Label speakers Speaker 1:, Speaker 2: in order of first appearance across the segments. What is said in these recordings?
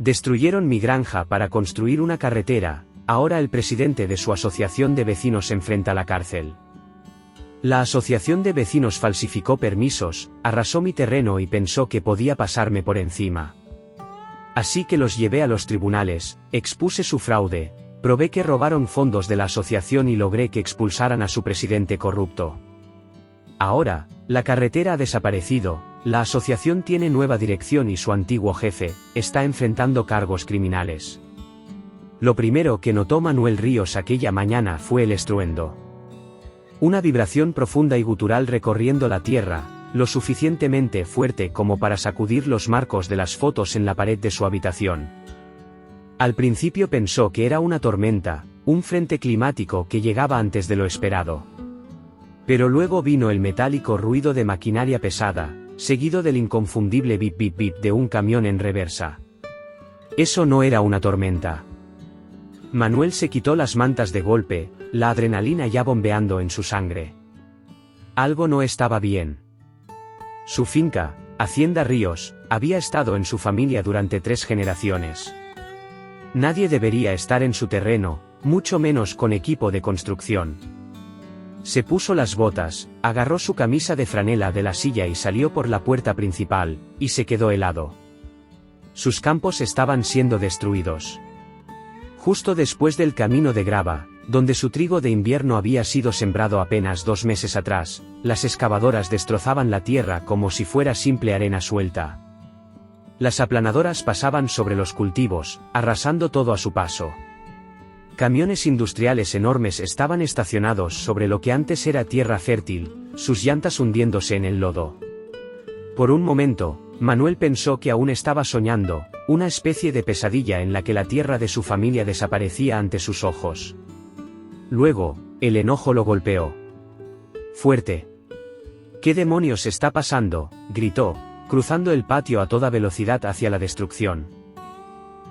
Speaker 1: Destruyeron mi granja para construir una carretera, ahora el presidente de su asociación de vecinos se enfrenta a la cárcel. La asociación de vecinos falsificó permisos, arrasó mi terreno y pensó que podía pasarme por encima. Así que los llevé a los tribunales, expuse su fraude, probé que robaron fondos de la asociación y logré que expulsaran a su presidente corrupto. Ahora, la carretera ha desaparecido, la asociación tiene nueva dirección y su antiguo jefe está enfrentando cargos criminales. Lo primero que notó Manuel Ríos aquella mañana fue el estruendo. Una vibración profunda y gutural recorriendo la tierra, lo suficientemente fuerte como para sacudir los marcos de las fotos en la pared de su habitación. Al principio pensó que era una tormenta, un frente climático que llegaba antes de lo esperado. Pero luego vino el metálico ruido de maquinaria pesada, seguido del inconfundible bip bip bip de un camión en reversa. Eso no era una tormenta. Manuel se quitó las mantas de golpe, la adrenalina ya bombeando en su sangre. Algo no estaba bien. Su finca, Hacienda Ríos, había estado en su familia durante 3 generaciones. Nadie debería estar en su terreno, mucho menos con equipo de construcción. Se puso las botas, agarró su camisa de franela de la silla y salió por la puerta principal, y se quedó helado. Sus campos estaban siendo destruidos. Justo después del camino de grava, donde su trigo de invierno había sido sembrado apenas 2 meses atrás, las excavadoras destrozaban la tierra como si fuera simple arena suelta. Las aplanadoras pasaban sobre los cultivos, arrasando todo a su paso. Camiones industriales enormes estaban estacionados sobre lo que antes era tierra fértil, sus llantas hundiéndose en el lodo. Por un momento, Manuel pensó que aún estaba soñando, una especie de pesadilla en la que la tierra de su familia desaparecía ante sus ojos. Luego, el enojo lo golpeó. Fuerte. ¿Qué demonios está pasando?, gritó, cruzando el patio a toda velocidad hacia la destrucción.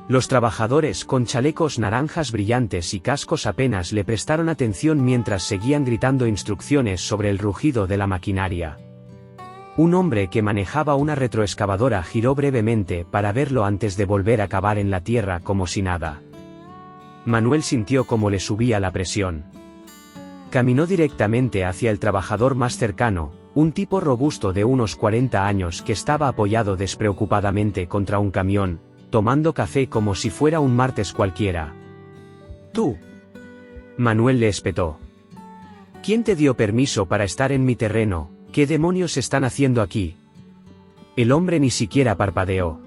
Speaker 1: Los trabajadores con chalecos naranjas brillantes y cascos apenas le prestaron atención mientras seguían gritando instrucciones sobre el rugido de la maquinaria. Un hombre que manejaba una retroexcavadora giró brevemente para verlo antes de volver a cavar en la tierra como si nada. Manuel sintió cómo le subía la presión. Caminó directamente hacia el trabajador más cercano, un tipo robusto de unos 40 años que estaba apoyado despreocupadamente contra un camión, tomando café como si fuera un martes cualquiera. «¿Tú?», Manuel le espetó. «¿Quién te dio permiso para estar en mi terreno? ¿Qué demonios están haciendo aquí?». El hombre ni siquiera parpadeó.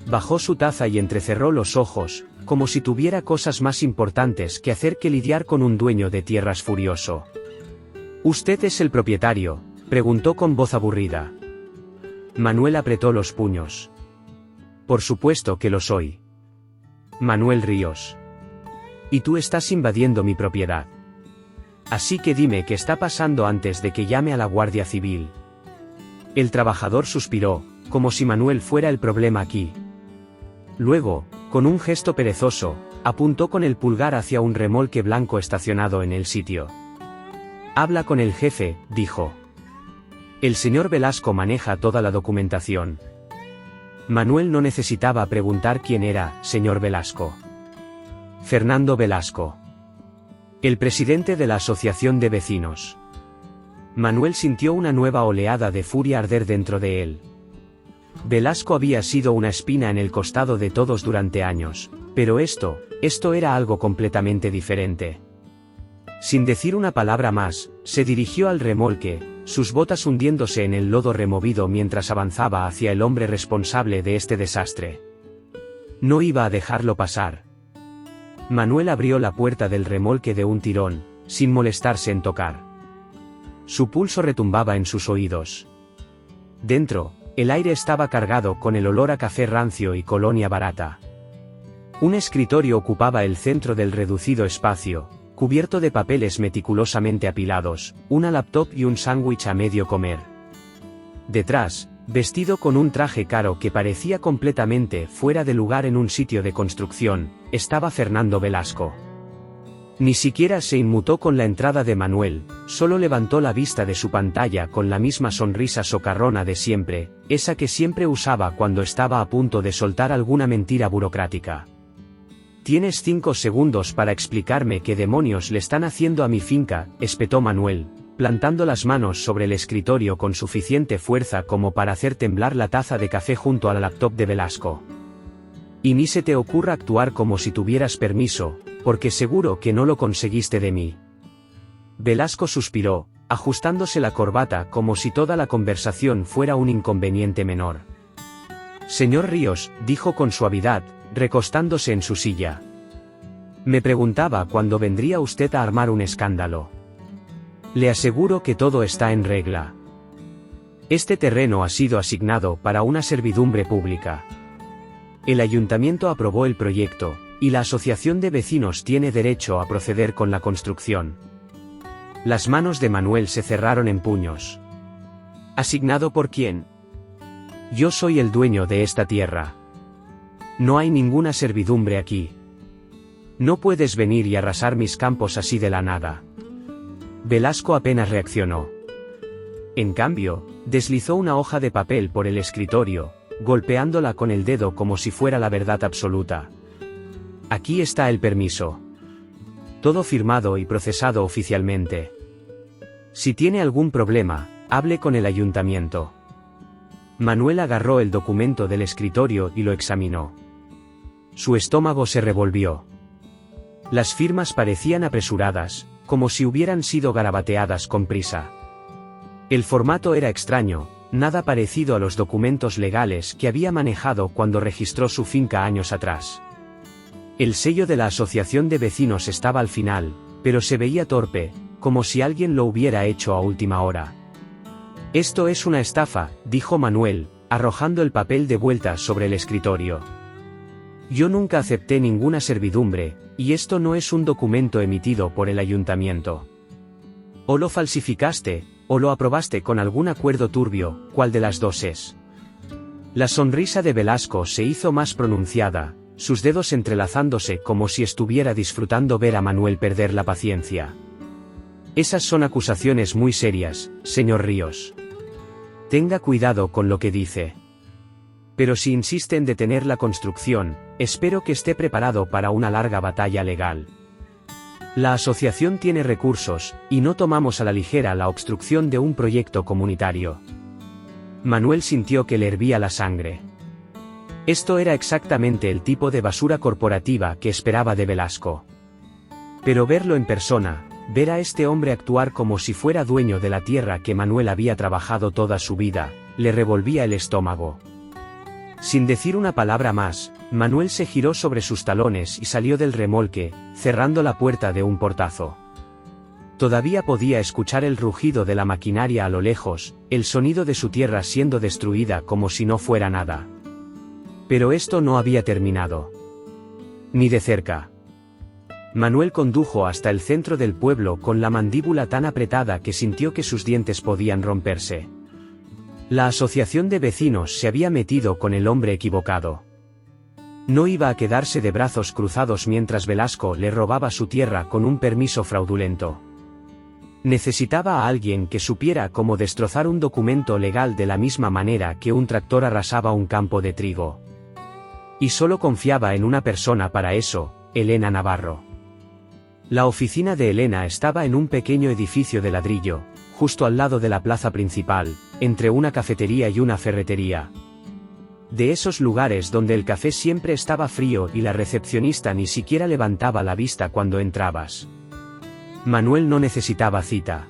Speaker 1: Bajó su taza y entrecerró los ojos, como si tuviera cosas más importantes que hacer que lidiar con un dueño de tierras furioso. «¿Usted es el propietario?», preguntó con voz aburrida. Manuel apretó los puños. «Por supuesto que lo soy. Manuel Ríos. Y tú estás invadiendo mi propiedad. Así que dime qué está pasando antes de que llame a la Guardia Civil». El trabajador suspiró, como si Manuel fuera el problema aquí. Luego, con un gesto perezoso, apuntó con el pulgar hacia un remolque blanco estacionado en el sitio. «Habla con el jefe», dijo. «El señor Velasco maneja toda la documentación». Manuel no necesitaba preguntar quién era, señor Velasco. Fernando Velasco. El presidente de la asociación de vecinos. Manuel sintió una nueva oleada de furia arder dentro de él. Velasco había sido una espina en el costado de todos durante años, pero esto era algo completamente diferente. Sin decir una palabra más, se dirigió al remolque, sus botas hundiéndose en el lodo removido mientras avanzaba hacia el hombre responsable de este desastre. No iba a dejarlo pasar. Manuel abrió la puerta del remolque de un tirón, sin molestarse en tocar. Su pulso retumbaba en sus oídos. Dentro, el aire estaba cargado con el olor a café rancio y colonia barata. Un escritorio ocupaba el centro del reducido espacio, cubierto de papeles meticulosamente apilados, una laptop y un sándwich a medio comer. Detrás, vestido con un traje caro que parecía completamente fuera de lugar en un sitio de construcción, estaba Fernando Velasco. Ni siquiera se inmutó con la entrada de Manuel, solo levantó la vista de su pantalla con la misma sonrisa socarrona de siempre, esa que siempre usaba cuando estaba a punto de soltar alguna mentira burocrática. «Tienes 5 segundos para explicarme qué demonios le están haciendo a mi finca», espetó Manuel, plantando las manos sobre el escritorio con suficiente fuerza como para hacer temblar la taza de café junto a la laptop de Velasco. «Y ni se te ocurra actuar como si tuvieras permiso, porque seguro que no lo conseguiste de mí». Velasco suspiró, ajustándose la corbata como si toda la conversación fuera un inconveniente menor. «Señor Ríos», dijo con suavidad, recostándose en su silla. «Me preguntaba cuándo vendría usted a armar un escándalo. Le aseguro que todo está en regla. Este terreno ha sido asignado para una servidumbre pública. El ayuntamiento aprobó el proyecto, y la asociación de vecinos tiene derecho a proceder con la construcción». Las manos de Manuel se cerraron en puños. «¿Asignado por quién? Yo soy el dueño de esta tierra. No hay ninguna servidumbre aquí. No puedes venir y arrasar mis campos así de la nada». Velasco apenas reaccionó. En cambio, deslizó una hoja de papel por el escritorio, golpeándola con el dedo como si fuera la verdad absoluta. «Aquí está el permiso. Todo firmado y procesado oficialmente. Si tiene algún problema, hable con el ayuntamiento». Manuel agarró el documento del escritorio y lo examinó. Su estómago se revolvió. Las firmas parecían apresuradas, como si hubieran sido garabateadas con prisa. El formato era extraño, nada parecido a los documentos legales que había manejado cuando registró su finca años atrás. El sello de la asociación de vecinos estaba al final, pero se veía torpe, como si alguien lo hubiera hecho a última hora. «Esto es una estafa», dijo Manuel, arrojando el papel de vuelta sobre el escritorio. «Yo nunca acepté ninguna servidumbre, y esto no es un documento emitido por el ayuntamiento. O lo falsificaste, o lo aprobaste con algún acuerdo turbio, ¿cuál de las dos es?». La sonrisa de Velasco se hizo más pronunciada, sus dedos entrelazándose como si estuviera disfrutando ver a Manuel perder la paciencia. «Esas son acusaciones muy serias, señor Ríos. Tenga cuidado con lo que dice. Pero si insiste en detener la construcción, espero que esté preparado para una larga batalla legal. La asociación tiene recursos, y no tomamos a la ligera la obstrucción de un proyecto comunitario». Manuel sintió que le hervía la sangre. Esto era exactamente el tipo de basura corporativa que esperaba de Velasco. Pero verlo en persona, ver a este hombre actuar como si fuera dueño de la tierra que Manuel había trabajado toda su vida, le revolvía el estómago. Sin decir una palabra más, Manuel se giró sobre sus talones y salió del remolque, cerrando la puerta de un portazo. Todavía podía escuchar el rugido de la maquinaria a lo lejos, el sonido de su tierra siendo destruida como si no fuera nada. Pero esto no había terminado. Ni de cerca. Manuel condujo hasta el centro del pueblo con la mandíbula tan apretada que sintió que sus dientes podían romperse. La asociación de vecinos se había metido con el hombre equivocado. No iba a quedarse de brazos cruzados mientras Velasco le robaba su tierra con un permiso fraudulento. Necesitaba a alguien que supiera cómo destrozar un documento legal de la misma manera que un tractor arrasaba un campo de trigo. Y solo confiaba en una persona para eso, Elena Navarro. La oficina de Elena estaba en un pequeño edificio de ladrillo, justo al lado de la plaza principal, entre una cafetería y una ferretería. De esos lugares donde el café siempre estaba frío y la recepcionista ni siquiera levantaba la vista cuando entrabas. Manuel no necesitaba cita.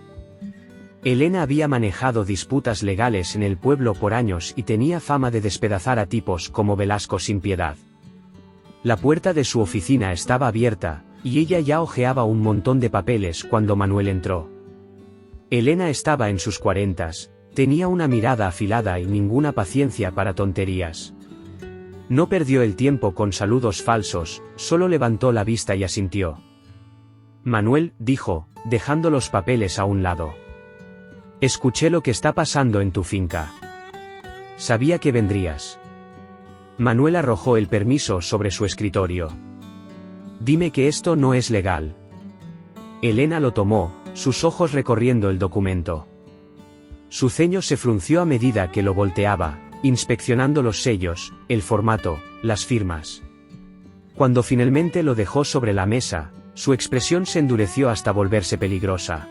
Speaker 1: Elena había manejado disputas legales en el pueblo por años y tenía fama de despedazar a tipos como Velasco sin piedad. La puerta de su oficina estaba abierta, y ella ya hojeaba un montón de papeles cuando Manuel entró. Elena estaba en sus 40s, tenía una mirada afilada y ninguna paciencia para tonterías. No perdió el tiempo con saludos falsos, solo levantó la vista y asintió. «Manuel», dijo, dejando los papeles a un lado. «Escuché lo que está pasando en tu finca. Sabía que vendrías». Manuel arrojó el permiso sobre su escritorio. «Dime que esto no es legal». Elena lo tomó, sus ojos recorriendo el documento. Su ceño se frunció a medida que lo volteaba, inspeccionando los sellos, el formato, las firmas. Cuando finalmente lo dejó sobre la mesa, su expresión se endureció hasta volverse peligrosa.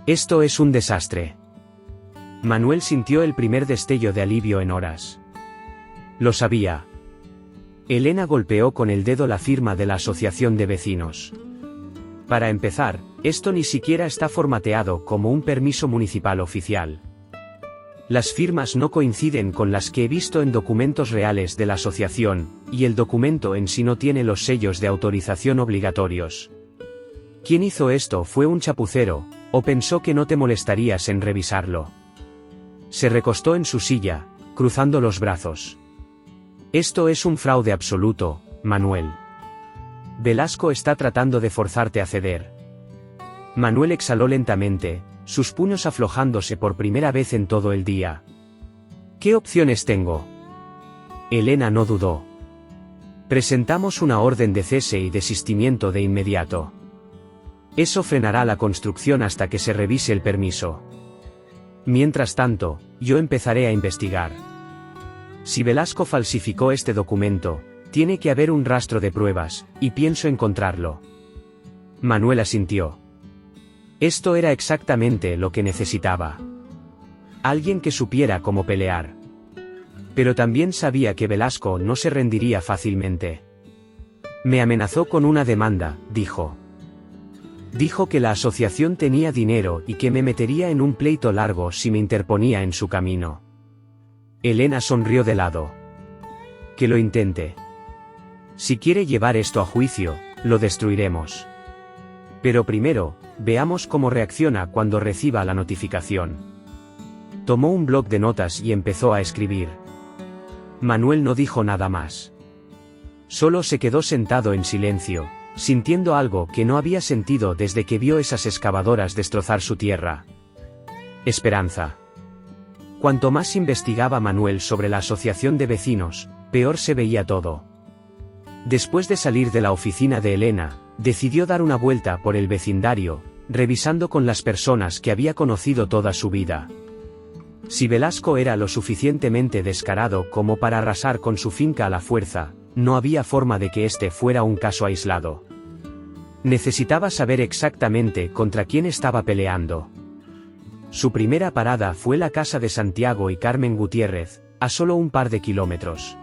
Speaker 1: Esto es un desastre. Manuel sintió el primer destello de alivio en horas. Lo sabía. Elena golpeó con el dedo la firma de la asociación de vecinos. Para empezar, esto ni siquiera está formateado como un permiso municipal oficial. Las firmas no coinciden con las que he visto en documentos reales de la asociación, y el documento en sí no tiene los sellos de autorización obligatorios. ¿Quién hizo esto? ¿Fue un chapucero, o pensó que no te molestarías en revisarlo? Se recostó en su silla, cruzando los brazos. Esto es un fraude absoluto, Manuel. Velasco está tratando de forzarte a ceder. Manuel exhaló lentamente, sus puños aflojándose por primera vez en todo el día. ¿Qué opciones tengo? Elena no dudó. Presentamos una orden de cese y desistimiento de inmediato. Eso frenará la construcción hasta que se revise el permiso. Mientras tanto, yo empezaré a investigar. Si Velasco falsificó este documento, tiene que haber un rastro de pruebas, y pienso encontrarlo. Manuel asintió. Esto era exactamente lo que necesitaba. Alguien que supiera cómo pelear. Pero también sabía que Velasco no se rendiría fácilmente. Me amenazó con una demanda, dijo. Dijo que la asociación tenía dinero y que me metería en un pleito largo si me interponía en su camino. Elena sonrió de lado. Que lo intente. Si quiere llevar esto a juicio, lo destruiremos. Pero primero, veamos cómo reacciona cuando reciba la notificación. Tomó un bloc de notas y empezó a escribir. Manuel no dijo nada más. Solo se quedó sentado en silencio, sintiendo algo que no había sentido desde que vio esas excavadoras destrozar su tierra. Esperanza. Cuanto más investigaba Manuel sobre la asociación de vecinos, peor se veía todo. Después de salir de la oficina de Elena, decidió dar una vuelta por el vecindario, revisando con las personas que había conocido toda su vida. Si Velasco era lo suficientemente descarado como para arrasar con su finca a la fuerza, no había forma de que este fuera un caso aislado. Necesitaba saber exactamente contra quién estaba peleando. Su primera parada fue la casa de Santiago y Carmen Gutiérrez, a solo un par de kilómetros.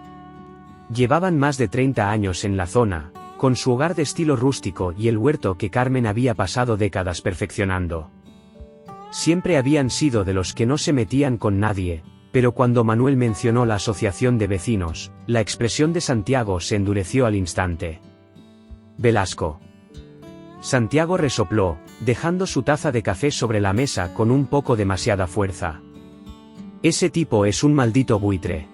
Speaker 1: Llevaban más de 30 años en la zona, con su hogar de estilo rústico y el huerto que Carmen había pasado décadas perfeccionando. Siempre habían sido de los que no se metían con nadie, pero cuando Manuel mencionó la asociación de vecinos, la expresión de Santiago se endureció al instante. Velasco. Santiago resopló, dejando su taza de café sobre la mesa con un poco demasiada fuerza. Ese tipo es un maldito buitre.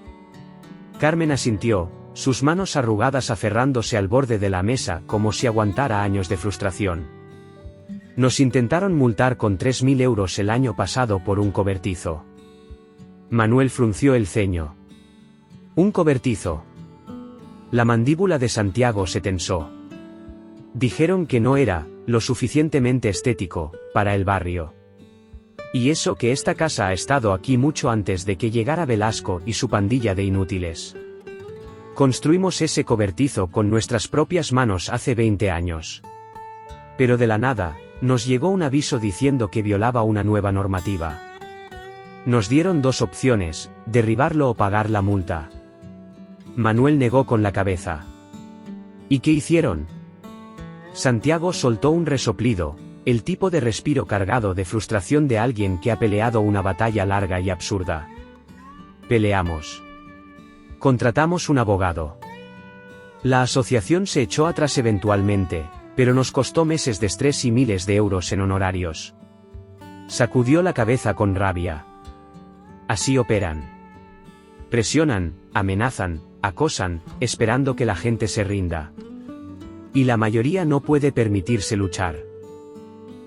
Speaker 1: Carmen asintió, sus manos arrugadas aferrándose al borde de la mesa como si aguantara años de frustración. Nos intentaron multar con 3.000 euros el año pasado por un cobertizo. Manuel frunció el ceño. ¿Un cobertizo? La mandíbula de Santiago se tensó. Dijeron que no era lo suficientemente estético para el barrio. Y eso que esta casa ha estado aquí mucho antes de que llegara Velasco y su pandilla de inútiles. Construimos ese cobertizo con nuestras propias manos hace 20 años. Pero de la nada, nos llegó un aviso diciendo que violaba una nueva normativa. Nos dieron dos opciones, derribarlo o pagar la multa. Manuel negó con la cabeza. ¿Y qué hicieron? Santiago soltó un resoplido, el tipo de respiro cargado de frustración de alguien que ha peleado una batalla larga y absurda. Peleamos. Contratamos un abogado. La asociación se echó atrás eventualmente, pero nos costó meses de estrés y miles de euros en honorarios. Sacudió la cabeza con rabia. Así operan. Presionan, amenazan, acosan, esperando que la gente se rinda. Y la mayoría no puede permitirse luchar.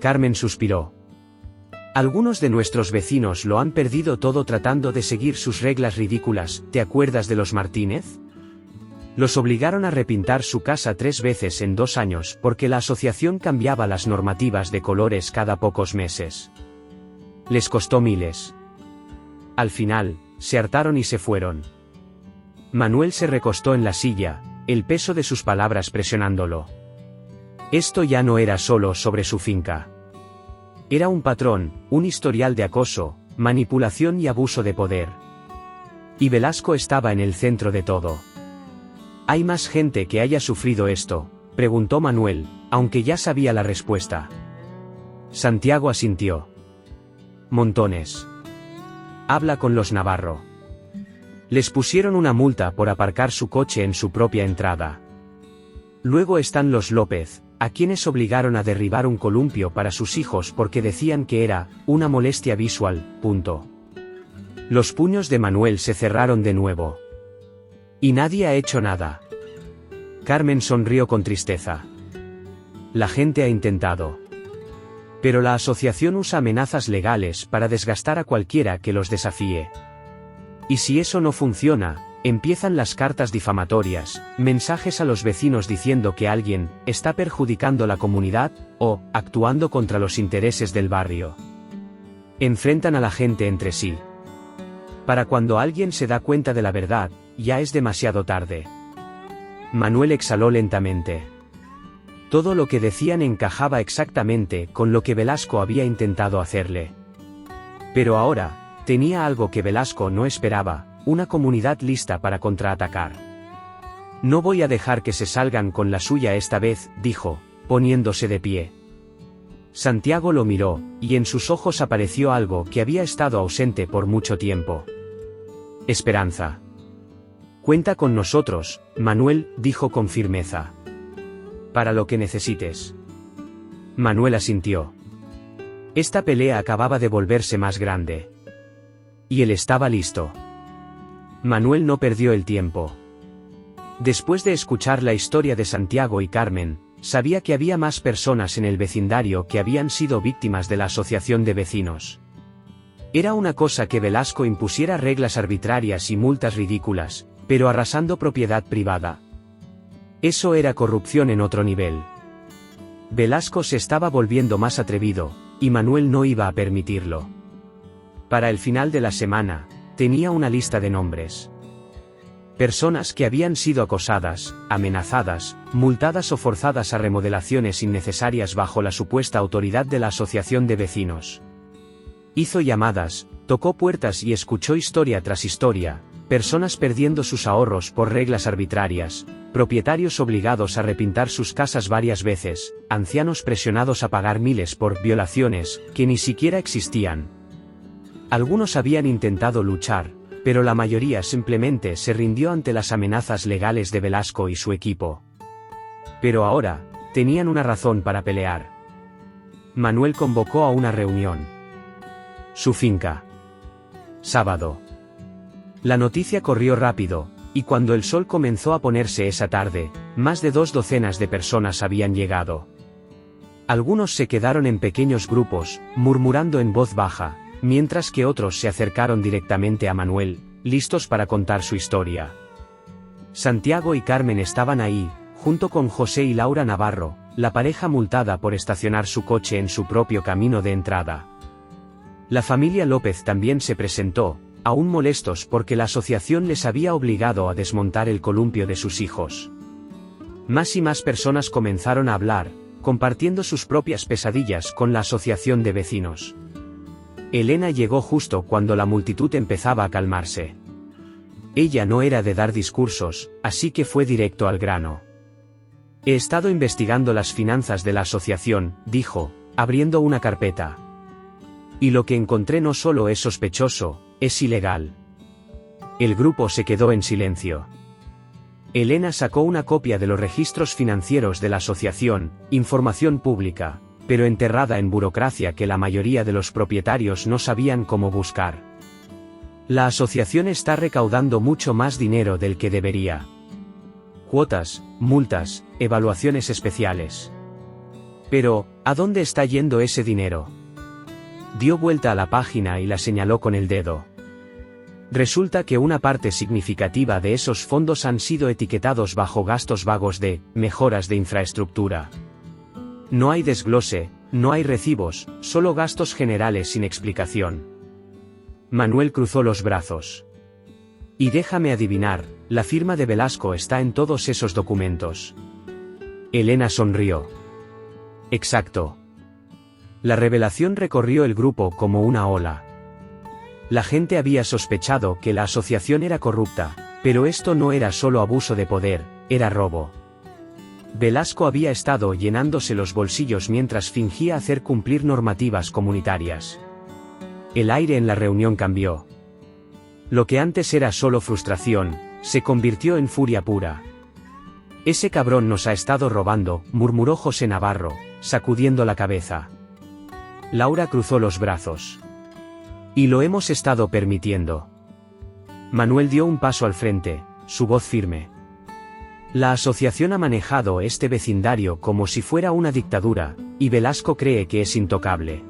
Speaker 1: Carmen suspiró. Algunos de nuestros vecinos lo han perdido todo tratando de seguir sus reglas ridículas. ¿Te acuerdas de los Martínez? Los obligaron a repintar su casa 3 veces en 2 años porque la asociación cambiaba las normativas de colores cada pocos meses. Les costó miles. Al final, se hartaron y se fueron. Manuel se recostó en la silla, el peso de sus palabras presionándolo. Esto ya no era solo sobre su finca. Era un patrón, un historial de acoso, manipulación y abuso de poder. Y Velasco estaba en el centro de todo. ¿Hay más gente que haya sufrido esto?, preguntó Manuel, aunque ya sabía la respuesta. Santiago asintió. Montones. Habla con los Navarro. Les pusieron una multa por aparcar su coche en su propia entrada. Luego están los López, a quienes obligaron a derribar un columpio para sus hijos porque decían que era una molestia visual. Los puños de Manuel se cerraron de nuevo. Y nadie ha hecho nada. Carmen sonrió con tristeza. La gente ha intentado. Pero la asociación usa amenazas legales para desgastar a cualquiera que los desafíe. Y si eso no funciona, empiezan las cartas difamatorias, mensajes a los vecinos diciendo que alguien está perjudicando la comunidad o actuando contra los intereses del barrio. Enfrentan a la gente entre sí. Para cuando alguien se da cuenta de la verdad, ya es demasiado tarde. Manuel exhaló lentamente. Todo lo que decían encajaba exactamente con lo que Velasco había intentado hacerle. Pero ahora, tenía algo que Velasco no esperaba, una comunidad lista para contraatacar. No voy a dejar que se salgan con la suya esta vez, dijo, poniéndose de pie. Santiago lo miró, y en sus ojos apareció algo que había estado ausente por mucho tiempo. Esperanza. Cuenta con nosotros, Manuel, dijo con firmeza. Para lo que necesites. Manuel asintió. Esta pelea acababa de volverse más grande. Y él estaba listo. Manuel no perdió el tiempo. Después de escuchar la historia de Santiago y Carmen, sabía que había más personas en el vecindario que habían sido víctimas de la asociación de vecinos. Era una cosa que Velasco impusiera reglas arbitrarias y multas ridículas, pero arrasando propiedad privada. Eso era corrupción en otro nivel. Velasco se estaba volviendo más atrevido, y Manuel no iba a permitirlo. Para el final de la semana, tenía una lista de nombres. Personas que habían sido acosadas, amenazadas, multadas o forzadas a remodelaciones innecesarias bajo la supuesta autoridad de la asociación de vecinos. Hizo llamadas, tocó puertas y escuchó historia tras historia, personas perdiendo sus ahorros por reglas arbitrarias, propietarios obligados a repintar sus casas varias veces, ancianos presionados a pagar miles por violaciones que ni siquiera existían. Algunos habían intentado luchar, pero la mayoría simplemente se rindió ante las amenazas legales de Velasco y su equipo. Pero ahora, tenían una razón para pelear. Manuel convocó a una reunión. Su finca. Sábado. La noticia corrió rápido, y cuando el sol comenzó a ponerse esa tarde, más de 2 docenas de personas habían llegado. Algunos se quedaron en pequeños grupos, murmurando en voz baja, mientras que otros se acercaron directamente a Manuel, listos para contar su historia. Santiago y Carmen estaban ahí, junto con José y Laura Navarro, la pareja multada por estacionar su coche en su propio camino de entrada. La familia López también se presentó, aún molestos porque la asociación les había obligado a desmontar el columpio de sus hijos. Más y más personas comenzaron a hablar, compartiendo sus propias pesadillas con la asociación de vecinos. Elena llegó justo cuando la multitud empezaba a calmarse. Ella no era de dar discursos, así que fue directo al grano. He estado investigando las finanzas de la asociación, dijo, abriendo una carpeta. Y lo que encontré no solo es sospechoso, es ilegal. El grupo se quedó en silencio. Elena sacó una copia de los registros financieros de la asociación, información pública, pero enterrada en burocracia que la mayoría de los propietarios no sabían cómo buscar. La asociación está recaudando mucho más dinero del que debería. Cuotas, multas, evaluaciones especiales. Pero, ¿a dónde está yendo ese dinero? Dio vuelta a la página y la señaló con el dedo. Resulta que una parte significativa de esos fondos han sido etiquetados bajo gastos vagos de mejoras de infraestructura. No hay desglose, no hay recibos, solo gastos generales sin explicación. Manuel cruzó los brazos. Y déjame adivinar, la firma de Velasco está en todos esos documentos. Elena sonrió. Exacto. La revelación recorrió el grupo como una ola. La gente había sospechado que la asociación era corrupta, pero esto no era solo abuso de poder, era robo. Velasco había estado llenándose los bolsillos mientras fingía hacer cumplir normativas comunitarias. El aire en la reunión cambió. Lo que antes era solo frustración, se convirtió en furia pura. Ese cabrón nos ha estado robando, murmuró José Navarro, sacudiendo la cabeza. Laura cruzó los brazos. Y lo hemos estado permitiendo. Manuel dio un paso al frente, su voz firme. La asociación ha manejado este vecindario como si fuera una dictadura, y Velasco cree que es intocable.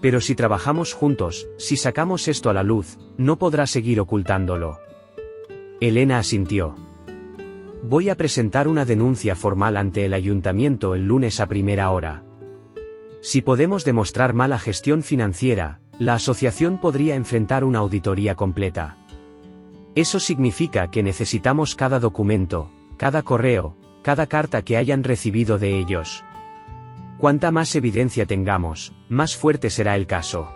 Speaker 1: Pero si trabajamos juntos, si sacamos esto a la luz, no podrá seguir ocultándolo. Elena asintió. Voy a presentar una denuncia formal ante el ayuntamiento el lunes a primera hora. Si podemos demostrar mala gestión financiera, la asociación podría enfrentar una auditoría completa. Eso significa que necesitamos cada documento, cada correo, cada carta que hayan recibido de ellos. Cuanta más evidencia tengamos, más fuerte será el caso.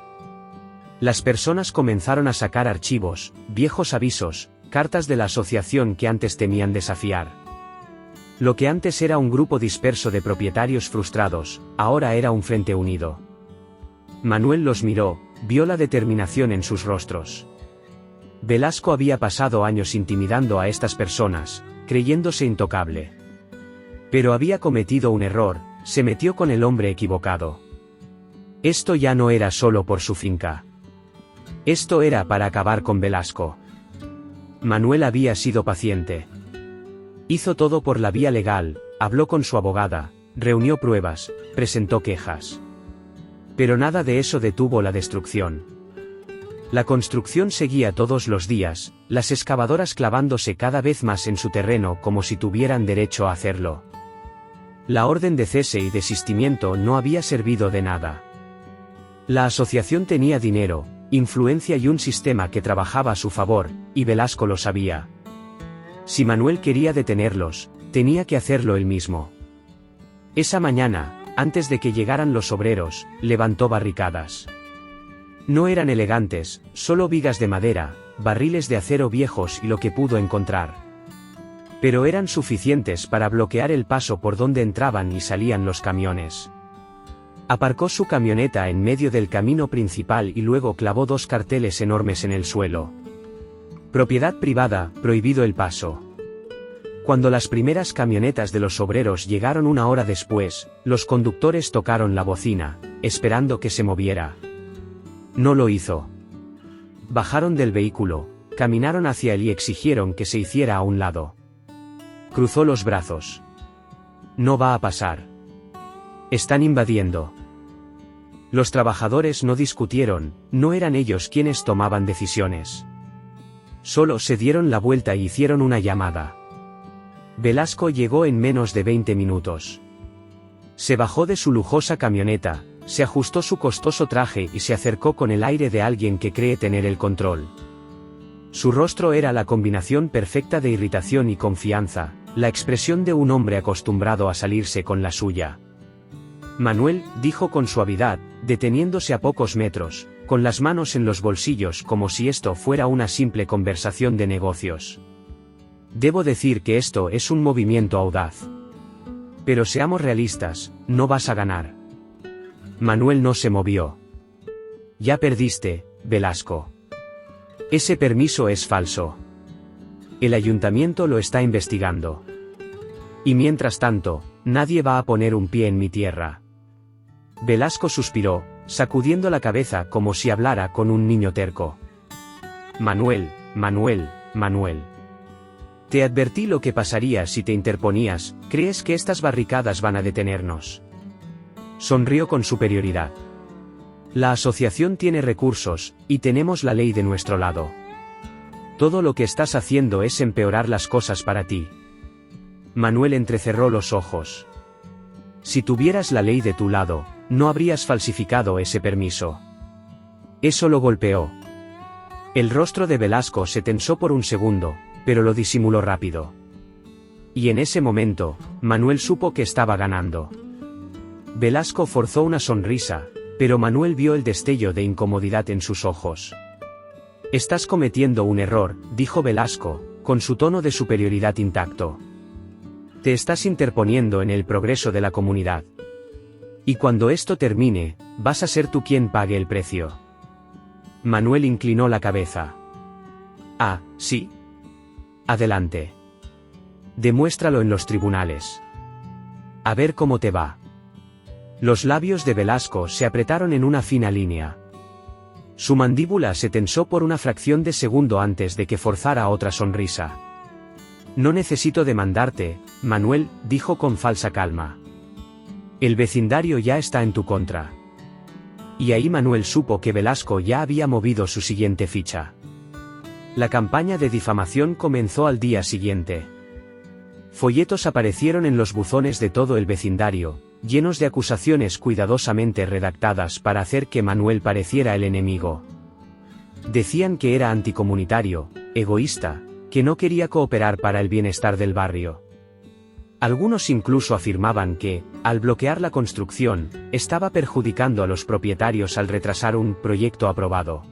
Speaker 1: Las personas comenzaron a sacar archivos, viejos avisos, cartas de la asociación que antes temían desafiar. Lo que antes era un grupo disperso de propietarios frustrados, ahora era un frente unido. Manuel los miró, vio la determinación en sus rostros. Velasco había pasado años intimidando a estas personas, creyéndose intocable. Pero había cometido un error, se metió con el hombre equivocado. Esto ya no era solo por su finca. Esto era para acabar con Velasco. Manuel había sido paciente. Hizo todo por la vía legal, habló con su abogada, reunió pruebas, presentó quejas. Pero nada de eso detuvo la destrucción. La construcción seguía todos los días, las excavadoras clavándose cada vez más en su terreno como si tuvieran derecho a hacerlo. La orden de cese y desistimiento no había servido de nada. La asociación tenía dinero, influencia y un sistema que trabajaba a su favor, y Velasco lo sabía. Si Manuel quería detenerlos, tenía que hacerlo él mismo. Esa mañana, antes de que llegaran los obreros, levantó barricadas. No eran elegantes, solo vigas de madera, barriles de acero viejos y lo que pudo encontrar. Pero eran suficientes para bloquear el paso por donde entraban y salían los camiones. Aparcó su camioneta en medio del camino principal y luego clavó 2 carteles enormes en el suelo. Propiedad privada, prohibido el paso. Cuando las primeras camionetas de los obreros llegaron 1 hora después, los conductores tocaron la bocina, esperando que se moviera. No lo hizo. Bajaron del vehículo, caminaron hacia él y exigieron que se hiciera a un lado. Cruzó los brazos. No va a pasar. Están invadiendo. Los trabajadores no discutieron, no eran ellos quienes tomaban decisiones. Solo se dieron la vuelta y hicieron una llamada. Velasco llegó en menos de 20 minutos. Se bajó de su lujosa camioneta, se ajustó su costoso traje y se acercó con el aire de alguien que cree tener el control. Su rostro era la combinación perfecta de irritación y confianza, la expresión de un hombre acostumbrado a salirse con la suya. Manuel, dijo con suavidad, deteniéndose a pocos metros, con las manos en los bolsillos como si esto fuera una simple conversación de negocios. Debo decir que esto es un movimiento audaz. Pero seamos realistas, no vas a ganar. Manuel no se movió. Ya perdiste, Velasco. Ese permiso es falso. El ayuntamiento lo está investigando. Y mientras tanto, nadie va a poner un pie en mi tierra. Velasco suspiró, sacudiendo la cabeza como si hablara con un niño terco. Manuel, Manuel, Manuel. Te advertí lo que pasaría si te interponías, ¿crees que estas barricadas van a detenernos? Sonrió con superioridad. La asociación tiene recursos, y tenemos la ley de nuestro lado. Todo lo que estás haciendo es empeorar las cosas para ti. Manuel entrecerró los ojos. Si tuvieras la ley de tu lado, no habrías falsificado ese permiso. Eso lo golpeó. El rostro de Velasco se tensó por un segundo, pero lo disimuló rápido. Y en ese momento, Manuel supo que estaba ganando. Velasco forzó una sonrisa, pero Manuel vio el destello de incomodidad en sus ojos. Estás cometiendo un error, dijo Velasco, con su tono de superioridad intacto. Te estás interponiendo en el progreso de la comunidad. Y cuando esto termine, vas a ser tú quien pague el precio. Manuel inclinó la cabeza. Ah, sí. Adelante. Demuéstralo en los tribunales. A ver cómo te va. Los labios de Velasco se apretaron en una fina línea. Su mandíbula se tensó por una fracción de segundo antes de que forzara otra sonrisa. No necesito demandarte, Manuel, dijo con falsa calma. El vecindario ya está en tu contra. Y ahí Manuel supo que Velasco ya había movido su siguiente ficha. La campaña de difamación comenzó al día siguiente. Folletos aparecieron en los buzones de todo el vecindario, llenos de acusaciones cuidadosamente redactadas para hacer que Manuel pareciera el enemigo. Decían que era anticomunitario, egoísta, que no quería cooperar para el bienestar del barrio. Algunos incluso afirmaban que, al bloquear la construcción, estaba perjudicando a los propietarios al retrasar un proyecto aprobado.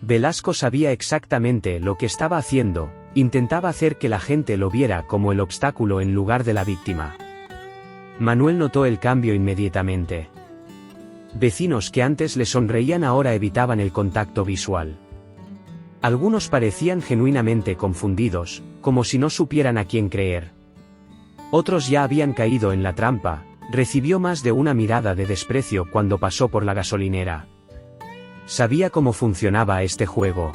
Speaker 1: Velasco sabía exactamente lo que estaba haciendo, intentaba hacer que la gente lo viera como el obstáculo en lugar de la víctima. Manuel notó el cambio inmediatamente. Vecinos que antes le sonreían ahora evitaban el contacto visual. Algunos parecían genuinamente confundidos, como si no supieran a quién creer. Otros ya habían caído en la trampa, recibió más de una mirada de desprecio cuando pasó por la gasolinera. Sabía cómo funcionaba este juego.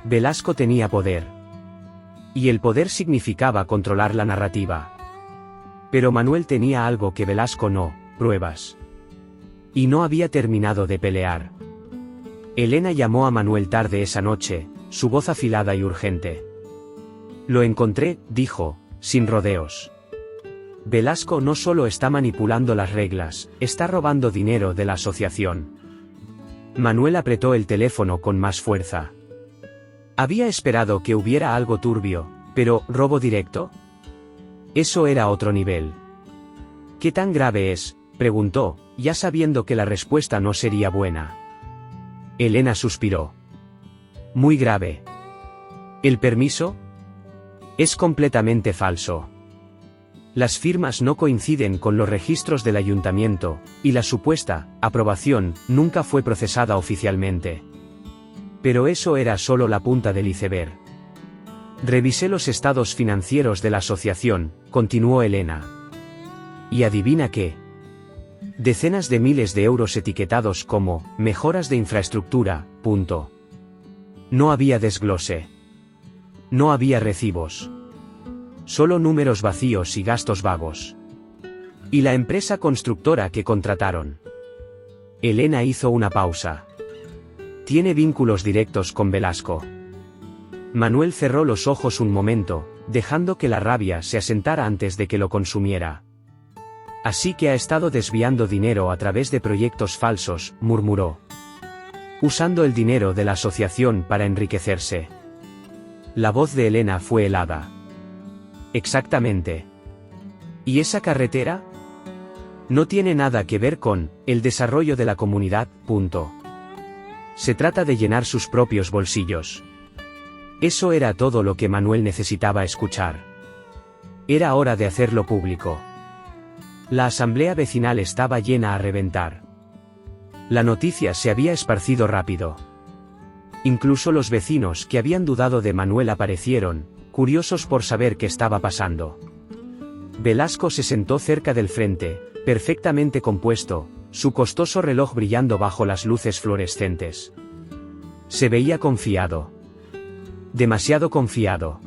Speaker 1: Velasco tenía poder. Y el poder significaba controlar la narrativa. Pero Manuel tenía algo que Velasco no, pruebas. Y no había terminado de pelear. Elena llamó a Manuel tarde esa noche, su voz afilada y urgente. Lo encontré, dijo, sin rodeos. Velasco no solo está manipulando las reglas, está robando dinero de la asociación. Manuel apretó el teléfono con más fuerza. Había esperado que hubiera algo turbio, pero ¿robo directo? Eso era otro nivel. ¿Qué tan grave es?, preguntó, ya sabiendo que la respuesta no sería buena. Elena suspiró. Muy grave. ¿El permiso? Es completamente falso. Las firmas no coinciden con los registros del ayuntamiento, y la supuesta aprobación nunca fue procesada oficialmente. Pero eso era solo la punta del iceberg. Revisé los estados financieros de la asociación, continuó Elena. ¿Y adivina qué? Decenas de miles de euros etiquetados como mejoras de infraestructura, punto. No había desglose. No había recibos. Solo números vacíos y gastos vagos. ¿Y la empresa constructora que contrataron? Elena hizo una pausa. Tiene vínculos directos con Velasco. Manuel cerró los ojos un momento, dejando que la rabia se asentara antes de que lo consumiera. Así que ha estado desviando dinero a través de proyectos falsos, murmuró. Usando el dinero de la asociación para enriquecerse. La voz de Elena fue helada. Exactamente. ¿Y esa carretera? No tiene nada que ver con el desarrollo de la comunidad, punto. Se trata de llenar sus propios bolsillos. Eso era todo lo que Manuel necesitaba escuchar. Era hora de hacerlo público. La asamblea vecinal estaba llena a reventar. La noticia se había esparcido rápido. Incluso los vecinos que habían dudado de Manuel aparecieron, curiosos por saber qué estaba pasando. Velasco se sentó cerca del frente, perfectamente compuesto, su costoso reloj brillando bajo las luces fluorescentes. Se veía confiado. Demasiado confiado.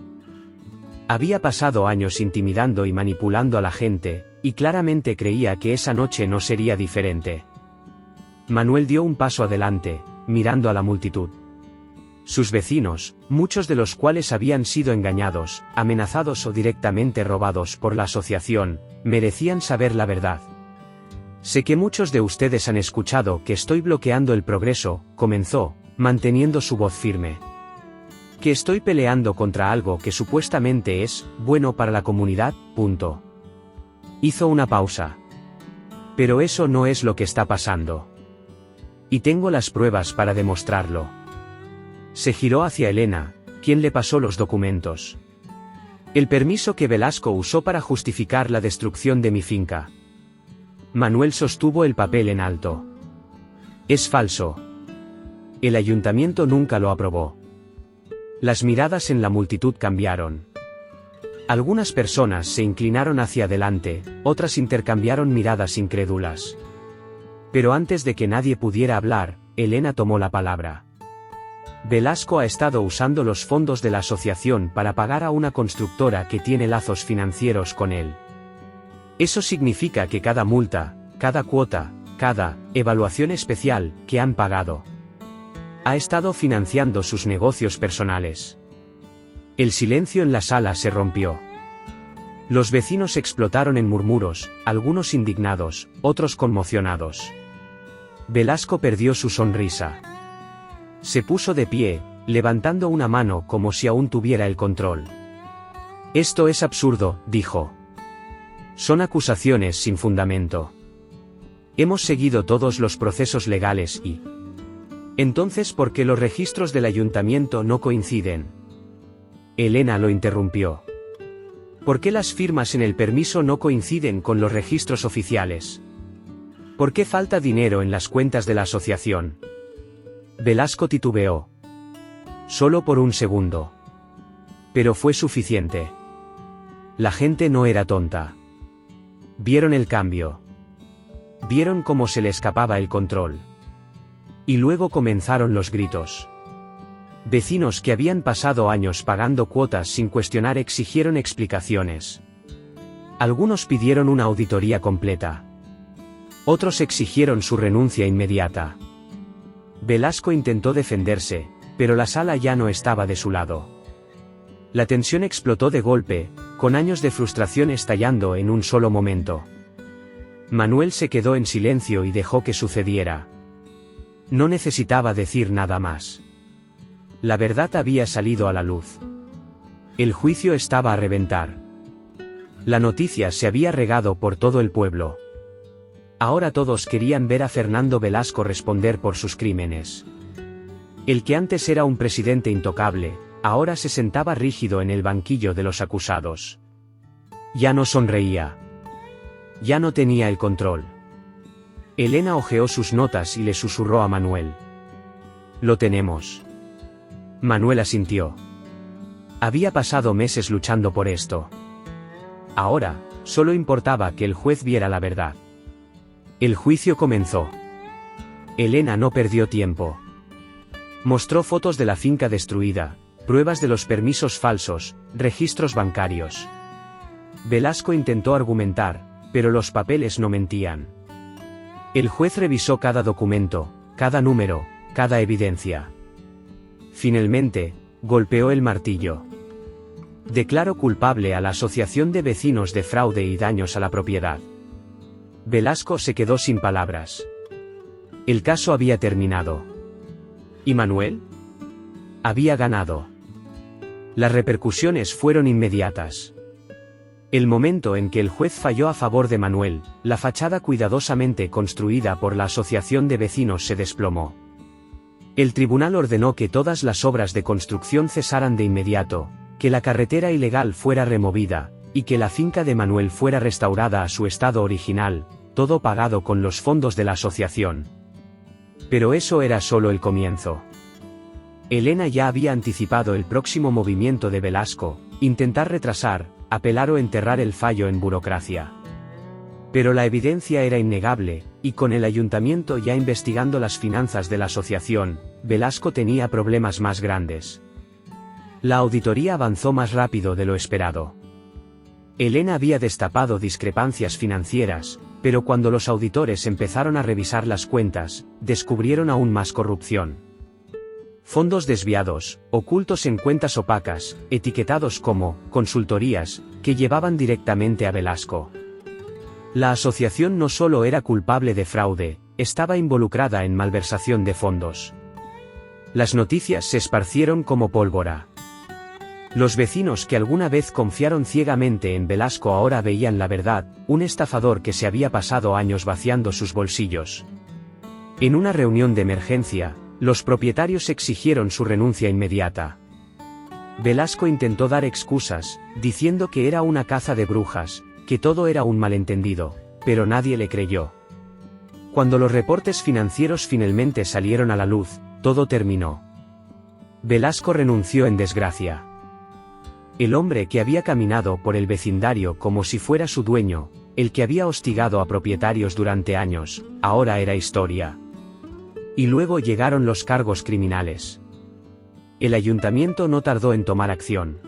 Speaker 1: Había pasado años intimidando y manipulando a la gente, y claramente creía que esa noche no sería diferente. Manuel dio un paso adelante, mirando a la multitud. Sus vecinos, muchos de los cuales habían sido engañados, amenazados o directamente robados por la asociación, merecían saber la verdad. Sé que muchos de ustedes han escuchado que estoy bloqueando el progreso, comenzó, manteniendo su voz firme. Que estoy peleando contra algo que supuestamente es bueno para la comunidad, punto. Hizo una pausa. Pero eso no es lo que está pasando. Y tengo las pruebas para demostrarlo. Se giró hacia Elena, quien le pasó los documentos. El permiso que Velasco usó para justificar la destrucción de mi finca. Manuel sostuvo el papel en alto. Es falso. El ayuntamiento nunca lo aprobó. Las miradas en la multitud cambiaron. Algunas personas se inclinaron hacia adelante, otras intercambiaron miradas incrédulas. Pero antes de que nadie pudiera hablar, Elena tomó la palabra. Velasco ha estado usando los fondos de la asociación para pagar a una constructora que tiene lazos financieros con él. Eso significa que cada multa, cada cuota, cada evaluación especial que han pagado, ha estado financiando sus negocios personales. El silencio en la sala se rompió. Los vecinos explotaron en murmuros, algunos indignados, otros conmocionados. Velasco perdió su sonrisa. Se puso de pie, levantando una mano como si aún tuviera el control. Esto es absurdo, dijo. Son acusaciones sin fundamento. Hemos seguido todos los procesos legales y... Entonces, ¿por qué los registros del ayuntamiento no coinciden? Elena lo interrumpió. ¿Por qué las firmas en el permiso no coinciden con los registros oficiales? ¿Por qué falta dinero en las cuentas de la asociación? Velasco titubeó. Solo por un segundo. Pero fue suficiente. La gente no era tonta. Vieron el cambio. Vieron cómo se le escapaba el control. Y luego comenzaron los gritos. Vecinos que habían pasado años pagando cuotas sin cuestionar exigieron explicaciones. Algunos pidieron una auditoría completa. Otros exigieron su renuncia inmediata. Velasco intentó defenderse, pero la sala ya no estaba de su lado. La tensión explotó de golpe, con años de frustración estallando en un solo momento. Manuel se quedó en silencio y dejó que sucediera. No necesitaba decir nada más. La verdad había salido a la luz. El juicio estaba a reventar. La noticia se había regado por todo el pueblo. Ahora todos querían ver a Fernando Velasco responder por sus crímenes. El que antes era un presidente intocable, ahora se sentaba rígido en el banquillo de los acusados. Ya no sonreía. Ya no tenía el control. Elena hojeó sus notas y le susurró a Manuel. Lo tenemos. Manuel asintió. Había pasado meses luchando por esto. Ahora, solo importaba que el juez viera la verdad. El juicio comenzó. Elena no perdió tiempo. Mostró fotos de la finca destruida, pruebas de los permisos falsos, registros bancarios. Velasco intentó argumentar, pero los papeles no mentían. El juez revisó cada documento, cada número, cada evidencia. Finalmente, golpeó el martillo. Declaró culpable a la Asociación de Vecinos de fraude y daños a la propiedad. Velasco se quedó sin palabras. El caso había terminado. ¿Y Manuel? Había ganado. Las repercusiones fueron inmediatas. El momento en que el juez falló a favor de Manuel, la fachada cuidadosamente construida por la Asociación de Vecinos se desplomó. El tribunal ordenó que todas las obras de construcción cesaran de inmediato, que la carretera ilegal fuera removida, y que la finca de Manuel fuera restaurada a su estado original, todo pagado con los fondos de la asociación. Pero eso era solo el comienzo. Elena ya había anticipado el próximo movimiento de Velasco, intentar retrasar, apelar o enterrar el fallo en burocracia. Pero la evidencia era innegable, y con el ayuntamiento ya investigando las finanzas de la asociación, Velasco tenía problemas más grandes. La auditoría avanzó más rápido de lo esperado. Elena había destapado discrepancias financieras, pero cuando los auditores empezaron a revisar las cuentas, descubrieron aún más corrupción. fondos desviados, ocultos en cuentas opacas, etiquetados como consultorías, que llevaban directamente a Velasco. La asociación no solo era culpable de fraude, estaba involucrada en malversación de fondos. Las noticias se esparcieron como pólvora. Los vecinos que alguna vez confiaron ciegamente en Velasco ahora veían la verdad, un estafador que se había pasado años vaciando sus bolsillos. En una reunión de emergencia, los propietarios exigieron su renuncia inmediata. Velasco intentó dar excusas, diciendo que era una caza de brujas, que todo era un malentendido, pero nadie le creyó. Cuando los reportes financieros finalmente salieron a la luz, todo terminó. Velasco renunció en desgracia. El hombre que había caminado por el vecindario como si fuera su dueño, el que había hostigado a propietarios durante años, ahora era historia. Y luego llegaron los cargos criminales. El ayuntamiento no tardó en tomar acción.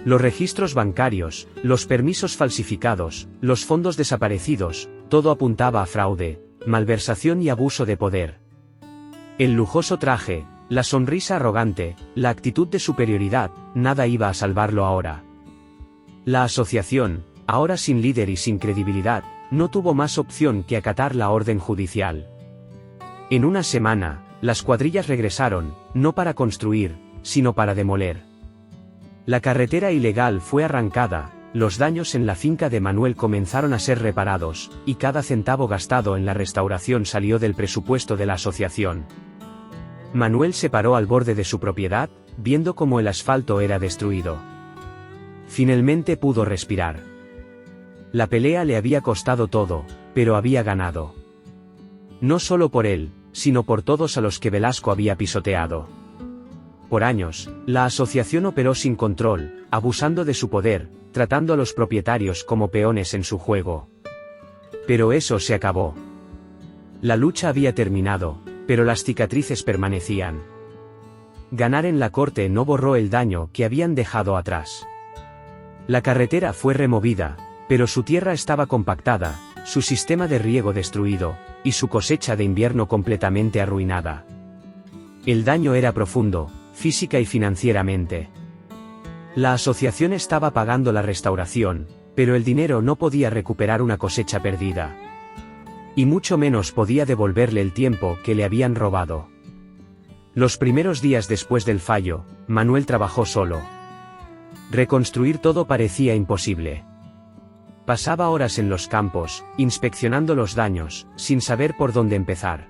Speaker 1: Los registros bancarios, los permisos falsificados, los fondos desaparecidos, todo apuntaba a fraude, malversación y abuso de poder. El lujoso traje, la sonrisa arrogante, la actitud de superioridad, nada iba a salvarlo ahora. La asociación, ahora sin líder y sin credibilidad, no tuvo más opción que acatar la orden judicial. En una semana, las cuadrillas regresaron, no para construir, sino para demoler. La carretera ilegal fue arrancada, los daños en la finca de Manuel comenzaron a ser reparados, y cada centavo gastado en la restauración salió del presupuesto de la asociación. Manuel se paró al borde de su propiedad, viendo cómo el asfalto era destruido. Finalmente pudo respirar. La pelea le había costado todo, pero había ganado. No solo por él, sino por todos a los que Velasco había pisoteado. Por años, la asociación operó sin control, abusando de su poder, tratando a los propietarios como peones en su juego. Pero eso se acabó. La lucha había terminado, pero las cicatrices permanecían. Ganar en la corte no borró el daño que habían dejado atrás. La carretera fue removida, pero su tierra estaba compactada, su sistema de riego destruido, y su cosecha de invierno completamente arruinada. El daño era profundo, física y financieramente. La asociación estaba pagando la restauración, pero el dinero no podía recuperar una cosecha perdida. Y mucho menos podía devolverle el tiempo que le habían robado. Los primeros días después del fallo, Manuel trabajó solo. Reconstruir todo parecía imposible. Pasaba horas en los campos, inspeccionando los daños, sin saber por dónde empezar.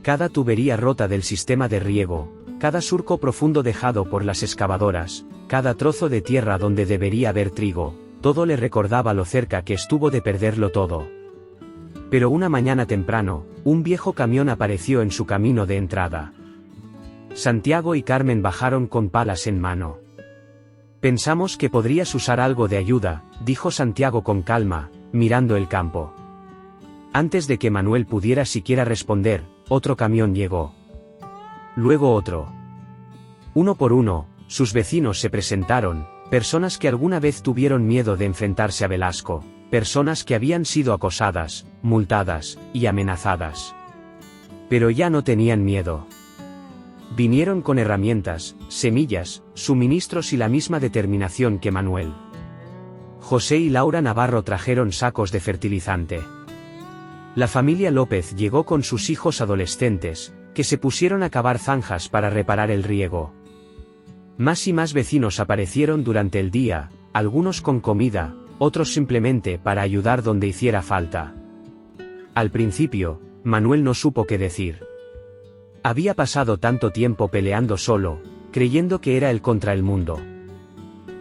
Speaker 1: Cada tubería rota del sistema de riego, cada surco profundo dejado por las excavadoras, cada trozo de tierra donde debería haber trigo, todo le recordaba lo cerca que estuvo de perderlo todo. Pero una mañana temprano, un viejo camión apareció en su camino de entrada. Santiago y Carmen bajaron con palas en mano. Pensamos que podrías usar algo de ayuda, dijo Santiago con calma, mirando el campo. Antes de que Manuel pudiera siquiera responder, otro camión llegó. Luego otro. Uno por uno, sus vecinos se presentaron, personas que alguna vez tuvieron miedo de enfrentarse a Velasco, personas que habían sido acosadas, multadas, y amenazadas. Pero ya no tenían miedo. Vinieron con herramientas, semillas, suministros y la misma determinación que Manuel. José y Laura Navarro trajeron sacos de fertilizante. La familia López llegó con sus hijos adolescentes, que se pusieron a cavar zanjas para reparar el riego. Más y más vecinos aparecieron durante el día, algunos con comida, otros simplemente para ayudar donde hiciera falta. Al principio, Manuel no supo qué decir. Había pasado tanto tiempo peleando solo, creyendo que era él contra el mundo.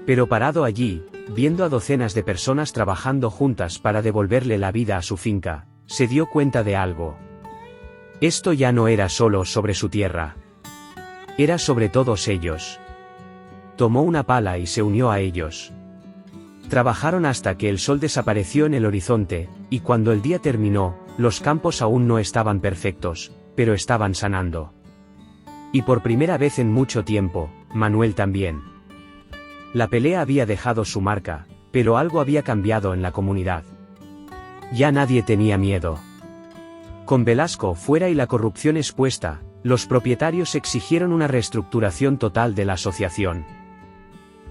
Speaker 1: Pero parado allí, viendo a docenas de personas trabajando juntas para devolverle la vida a su finca, se dio cuenta de algo. Esto ya no era solo sobre su tierra. Era sobre todos ellos. Tomó una pala y se unió a ellos. Trabajaron hasta que el sol desapareció en el horizonte, y cuando el día terminó, los campos aún no estaban perfectos, pero estaban sanando. Y por primera vez en mucho tiempo, Manuel también. La pelea había dejado su marca, pero algo había cambiado en la comunidad. Ya nadie tenía miedo. Con Velasco fuera y la corrupción expuesta, los propietarios exigieron una reestructuración total de la asociación.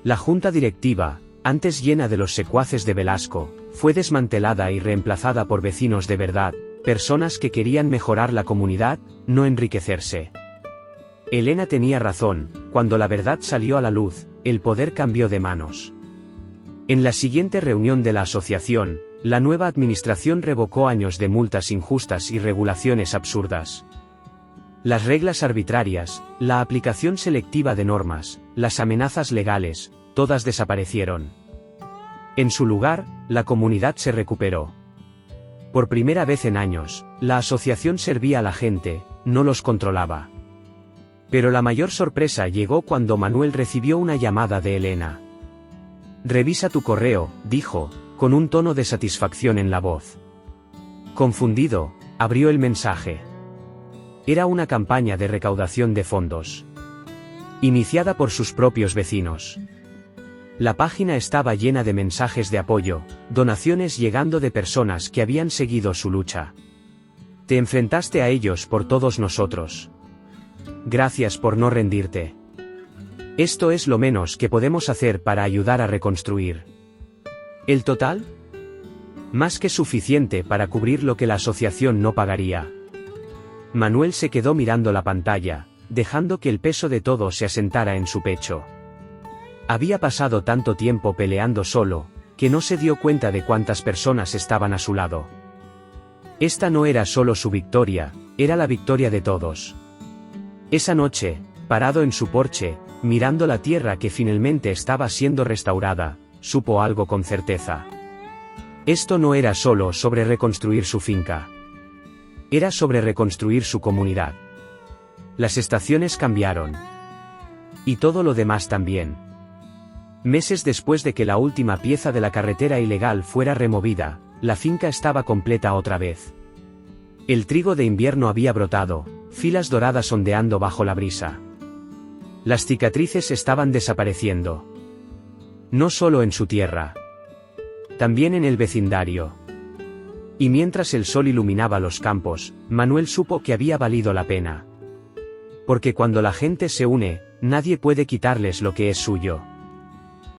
Speaker 1: La junta directiva, antes llena de los secuaces de Velasco, fue desmantelada y reemplazada por vecinos de verdad, personas que querían mejorar la comunidad, no enriquecerse. Elena tenía razón, cuando la verdad salió a la luz, el poder cambió de manos. En la siguiente reunión de la asociación, la nueva administración revocó años de multas injustas y regulaciones absurdas. Las reglas arbitrarias, la aplicación selectiva de normas, las amenazas legales, todas desaparecieron. En su lugar, la comunidad se recuperó. Por primera vez en años, la asociación servía a la gente, no los controlaba. Pero la mayor sorpresa llegó cuando Manuel recibió una llamada de Elena. «Revisa tu correo», dijo, con un tono de satisfacción en la voz. Confundido, abrió el mensaje. Era una campaña de recaudación de fondos. Iniciada por sus propios vecinos. La página estaba llena de mensajes de apoyo, donaciones llegando de personas que habían seguido su lucha. Te enfrentaste a ellos por todos nosotros. Gracias por no rendirte. Esto es lo menos que podemos hacer para ayudar a reconstruir. ¿El total? Más que suficiente para cubrir lo que la asociación no pagaría. Manuel se quedó mirando la pantalla, dejando que el peso de todo se asentara en su pecho. Había pasado tanto tiempo peleando solo, que no se dio cuenta de cuántas personas estaban a su lado. Esta no era solo su victoria, era la victoria de todos. Esa noche, parado en su porche, mirando la tierra que finalmente estaba siendo restaurada, supo algo con certeza. Esto no era solo sobre reconstruir su finca. Era sobre reconstruir su comunidad. Las estaciones cambiaron. Y todo lo demás también. Meses después de que la última pieza de la carretera ilegal fuera removida, la finca estaba completa otra vez. El trigo de invierno había brotado, filas doradas ondeando bajo la brisa. Las cicatrices estaban desapareciendo. No solo en su tierra. También en el vecindario. Y mientras el sol iluminaba los campos, Manuel supo que había valido la pena. Porque cuando la gente se une, nadie puede quitarles lo que es suyo.